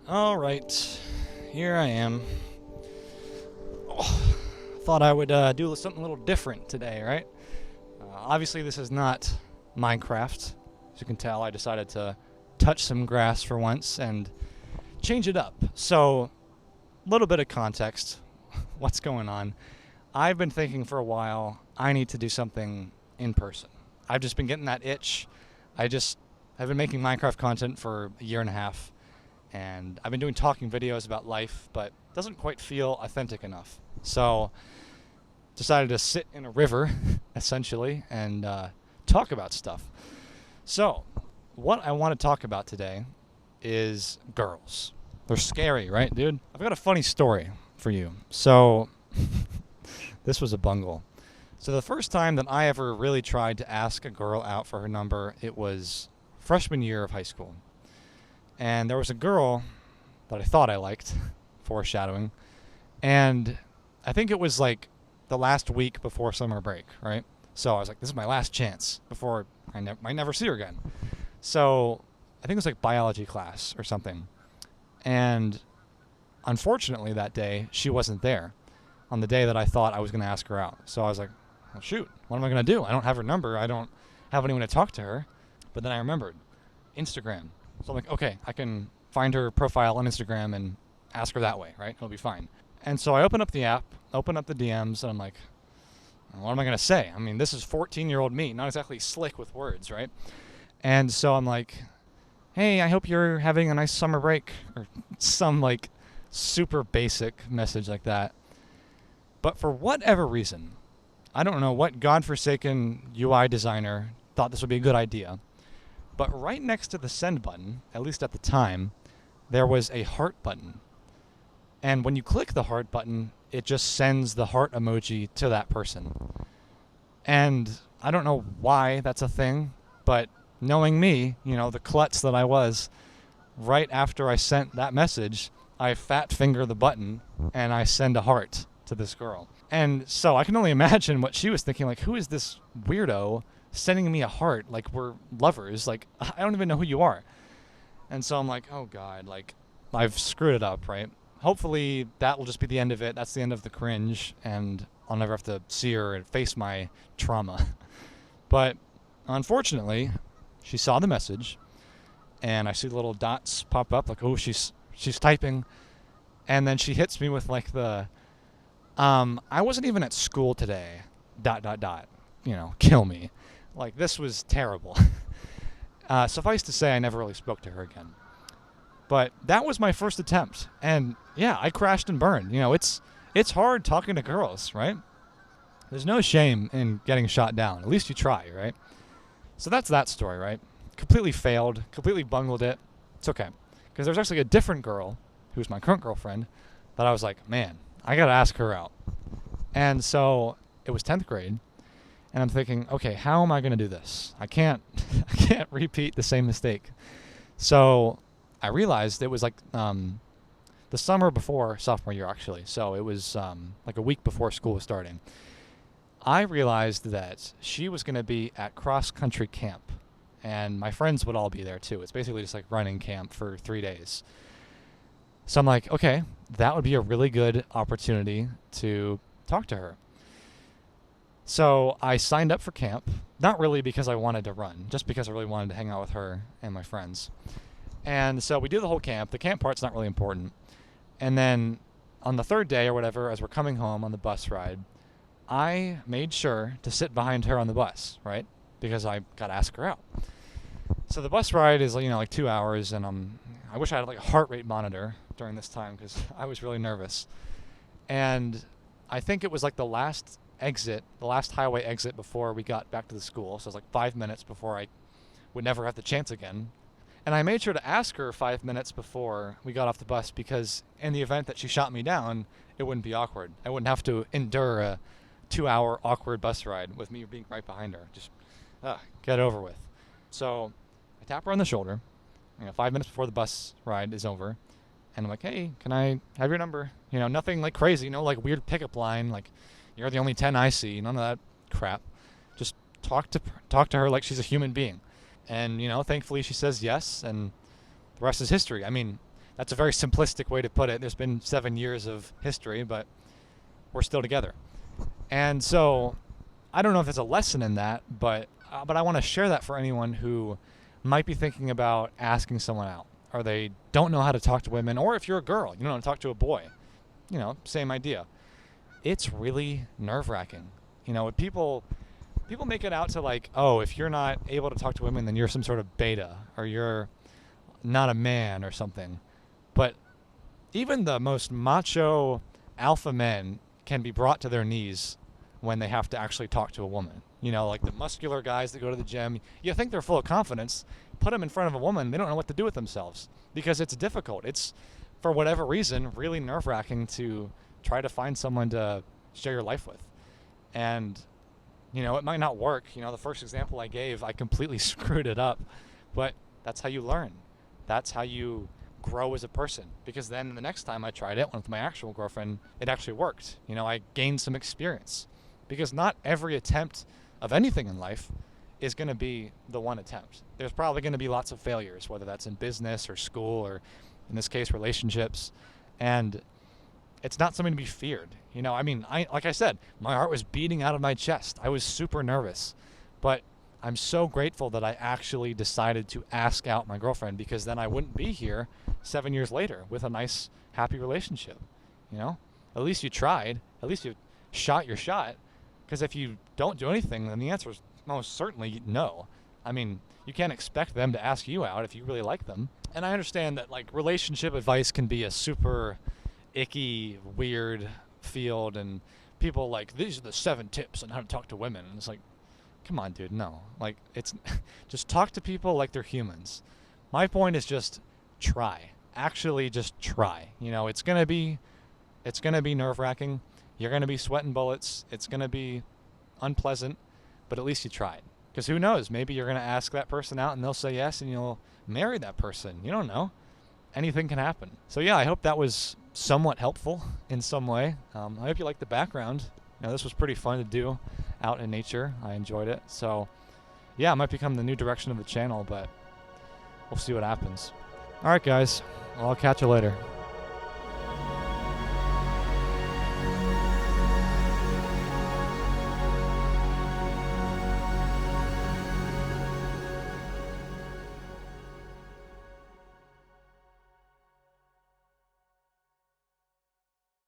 All right, here I am. Oh, thought I would do something a little different today, right? Obviously, this is not Minecraft. As you can tell, I decided to touch some grass for once and change it up. So, a little bit of context. What's going on? I've been thinking for a while, I need to do something in person. I've just been getting that itch. I just have been making Minecraft content for a year and a half, and I've been doing talking videos about life, but it doesn't quite feel authentic enough. So, decided to sit in a river, essentially, and talk about stuff. So, what I want to talk about today is girls. They're scary, right, dude? I've got a funny story for you. So, this was a bungle. So, the first time that I ever really tried to ask a girl out for her number, it was freshman year of high school. And there was a girl that I thought I liked, foreshadowing, and I think it was like the last week before summer break, right? So I was like, this is my last chance before I might never see her again. So I think it was like biology class or something. And unfortunately that day, she wasn't there on the day that I thought I was going to ask her out. So I was like, well, shoot, what am I going to do? I don't have her number. I don't have anyone to talk to her. But then I remembered Instagram. So I'm like, okay, I can find her profile on Instagram and ask her that way, right? It'll be fine. And so I open up the app, open up the DMs, and I'm like, what am I going to say? I mean, this is 14-year-old me, not exactly slick with words, right? And so I'm like, hey, I hope you're having a nice summer break, or some like super basic message like that. But for whatever reason, I don't know what godforsaken UI designer thought this would be a good idea, but right next to the send button, at least at the time, there was a heart button. And when you click the heart button, it just sends the heart emoji to that person. And I don't know why that's a thing, but knowing me, the klutz that I was, right after I sent that message, I fat finger the button and I send a heart to this girl. And so I can only imagine what she was thinking, like, who is this weirdo sending me a heart? Like, we're lovers. Like, I don't even know who you are. And so I'm like, oh God, like, I've screwed it up, right? Hopefully that will just be the end of it. That's the end of the cringe, and I'll never have to see her and face my trauma. But unfortunately, she saw the message, and I see the little dots pop up, like, oh, she's typing, and then she hits me with like the, I wasn't even at school today, ... kill me. Like, this was terrible. Suffice to say, I never really spoke to her again. But that was my first attempt, and yeah, I crashed and burned. It's hard talking to girls, right? There's no shame in getting shot down. At least you try, right? So that's that story, right? Completely failed, completely bungled it. It's okay. Because there's actually a different girl, who's my current girlfriend, that I was like, man, I gotta ask her out. And so it was 10th grade, and I'm thinking, okay, how am I gonna do this? I can't repeat the same mistake. So I realized it was like the summer before sophomore year, actually. So it was like a week before school was starting. I realized that she was going to be at cross-country camp, and my friends would all be there too. It's basically just like running camp for 3 days. So I'm like, okay, that would be a really good opportunity to talk to her. So I signed up for camp, not really because I wanted to run, just because I really wanted to hang out with her and my friends. And so we do the whole camp. The camp part's not really important. And then on the third day or whatever, as we're coming home on the bus ride, I made sure to sit behind her on the bus, right? Because I got to ask her out. So the bus ride is, like 2 hours, and I wish I had like a heart rate monitor during this time because I was really nervous. And I think it was like the last highway exit before we got back to the school. So it was like 5 minutes before I would never have the chance again. And I made sure to ask her 5 minutes before we got off the bus because in the event that she shot me down, it wouldn't be awkward. I wouldn't have to endure a 2-hour awkward bus ride with me being right behind her. Just get it over with. So I tap her on the shoulder, 5 minutes before the bus ride is over. And I'm like, hey, can I have your number? Nothing like crazy, no like weird pickup line, like you're the only 10 I see, none of that crap. Just talk to her like she's a human being. And, thankfully she says yes, and the rest is history. I mean, That's a very simplistic way to put it. There's been 7 years of history, but we're still together. And so I don't know if there's a lesson in that, but I want to share that for anyone who might be thinking about asking someone out, or they don't know how to talk to women, or if you're a girl, you don't know how to talk to a boy, same idea. It's really nerve-wracking. People make it out to like, oh, if you're not able to talk to women, then you're some sort of beta, or you're not a man or something. But even the most macho alpha men can be brought to their knees when they have to actually talk to a woman. Like the muscular guys that go to the gym, you think they're full of confidence. Put them in front of a woman, they don't know what to do with themselves because it's difficult. It's, for whatever reason, really nerve-wracking to try to find someone to share your life with. And, it might not work. The first example I gave, I completely screwed it up. But that's how you learn. That's how you grow as a person. Because then the next time I tried it with my actual girlfriend, it actually worked. I gained some experience. Because not every attempt of anything in life is going to be the one attempt. There's probably going to be lots of failures, whether that's in business or school or, in this case, relationships. And it's not something to be feared. Like I said, my heart was beating out of my chest. I was super nervous. But I'm so grateful that I actually decided to ask out my girlfriend, because then I wouldn't be here 7 years later with a nice, happy relationship. At least you tried. At least you shot your shot. Because if you don't do anything, then the answer is most certainly no. You can't expect them to ask you out if you really like them. And I understand that relationship advice can be a super icky, weird field, and people these are the 7 tips on how to talk to women. And it's like, come on, dude, no. It's just talk to people like they're humans. My point is just try. Actually, just try. It's gonna be nerve-wracking. You're gonna be sweating bullets. It's gonna be unpleasant, but at least you tried. Because who knows? Maybe you're gonna ask that person out and they'll say yes, and you'll marry that person. You don't know. Anything can happen. So yeah, I hope that was somewhat helpful in some way. I hope you liked the background. This was pretty fun to do out in nature. I enjoyed it. So yeah, it might become the new direction of the channel, but we'll see what happens. All right, guys. Well, I'll catch you later.